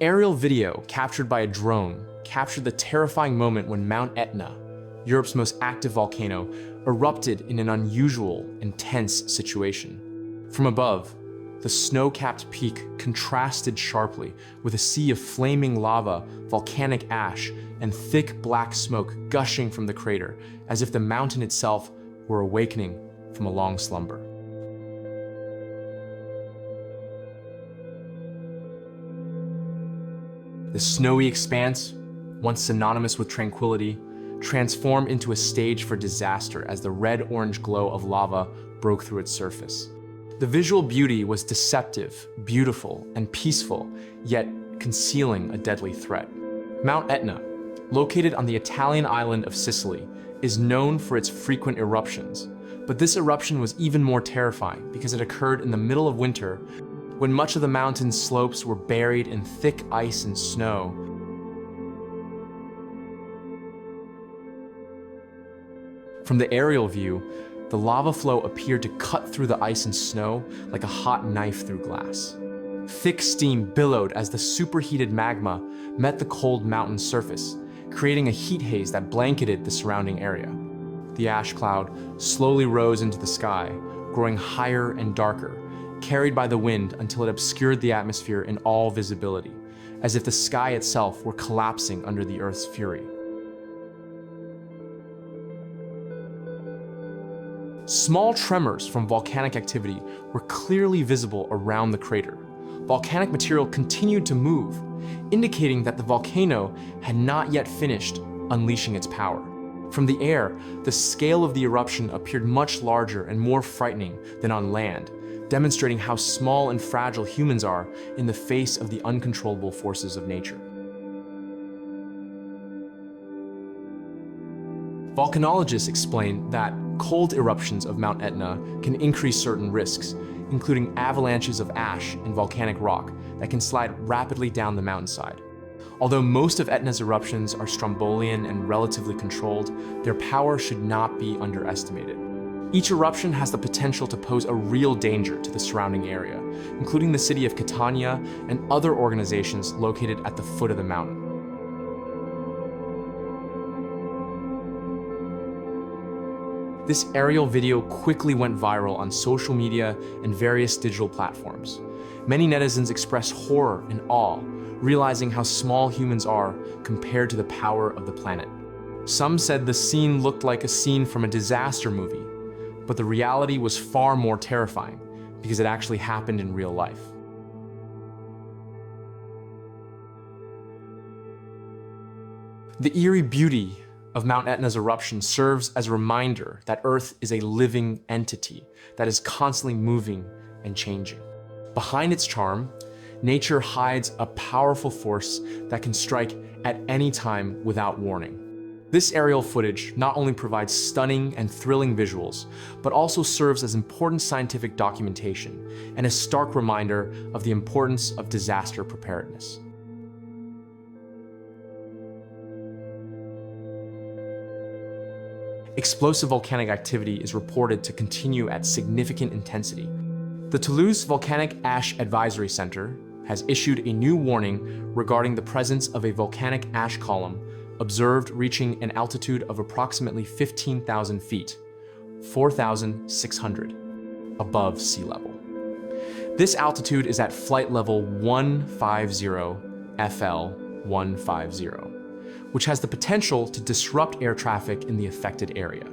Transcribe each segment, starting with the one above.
aerial video captured by a drone captured the terrifying moment when Mount Etna, Europe's most active volcano, erupted in an unusual and tense situation. From above, the snow-capped peak contrasted sharply with a sea of flaming lava, volcanic ash, and thick black smoke gushing from the crater, as if the mountain itself were awakening from a long slumber. The snowy expanse, once synonymous with tranquility, transformed into a stage for disaster as the red-orange glow of lava broke through its surface. The visual beauty was deceptive, beautiful, and peaceful, yet concealing a deadly threat. Mount Etna, located on the Italian island of Sicily, is known for its frequent eruptions. But this eruption was even more terrifying because it occurred in the middle of winter, when much of the mountain's slopes were buried in thick ice and snow. From the aerial view, the lava flow appeared to cut through the ice and snow like a hot knife through glass. Thick steam billowed as the superheated magma met the cold mountain surface, creating a heat haze that blanketed the surrounding area. The ash cloud slowly rose into the sky, growing higher and darker, carried by the wind until it obscured the atmosphere in all visibility, as if the sky itself were collapsing under the Earth's fury. Small tremors from volcanic activity were clearly visible around the crater. Volcanic material continued to move, indicating that the volcano had not yet finished unleashing its power. From the air, the scale of the eruption appeared much larger and more frightening than on land, demonstrating how small and fragile humans are in the face of the uncontrollable forces of nature. Volcanologists explain that cold eruptions of Mount Etna can increase certain risks, including avalanches of ash and volcanic rock that can slide rapidly down the mountainside. Although most of Etna's eruptions are Strombolian and relatively controlled, their power should not be underestimated. Each eruption has the potential to pose a real danger to the surrounding area, including the city of Catania and other organizations located at the foot of the mountain. This aerial video quickly went viral on social media and various digital platforms. Many netizens expressed horror and awe, realizing how small humans are compared to the power of the planet. Some said the scene looked like a scene from a disaster movie, but the reality was far more terrifying because it actually happened in real life. The eerie beauty of Mount Etna's eruption serves as a reminder that Earth is a living entity that is constantly moving and changing. Behind its charm, nature hides a powerful force that can strike at any time without warning. This aerial footage not only provides stunning and thrilling visuals, but also serves as important scientific documentation and a stark reminder of the importance of disaster preparedness. Explosive volcanic activity is reported to continue at significant intensity. The Toulouse Volcanic Ash Advisory Center has issued a new warning regarding the presence of a volcanic ash column observed reaching an altitude of approximately 15,000 feet, 4,600, above sea level. This altitude is at flight level 150 FL 150, which has the potential to disrupt air traffic in the affected area.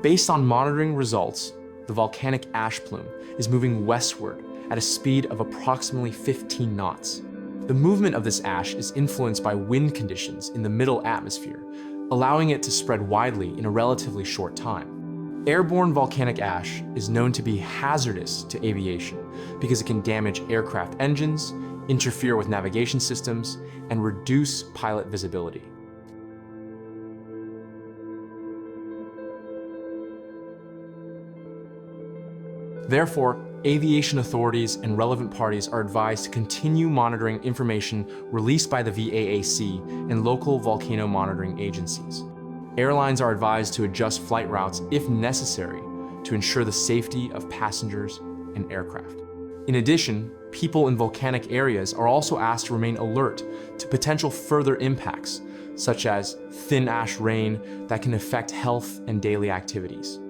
Based on monitoring results, the volcanic ash plume is moving westward at a speed of approximately 15 knots. The movement of this ash is influenced by wind conditions in the middle atmosphere, allowing it to spread widely in a relatively short time. Airborne volcanic ash is known to be hazardous to aviation because it can damage aircraft engines, interfere with navigation systems, and reduce pilot visibility. Therefore, aviation authorities and relevant parties are advised to continue monitoring information released by the VAAC and local volcano monitoring agencies. Airlines are advised to adjust flight routes if necessary to ensure the safety of passengers and aircraft. In addition, people in volcanic areas are also asked to remain alert to potential further impacts, such as thin ash rain that can affect health and daily activities.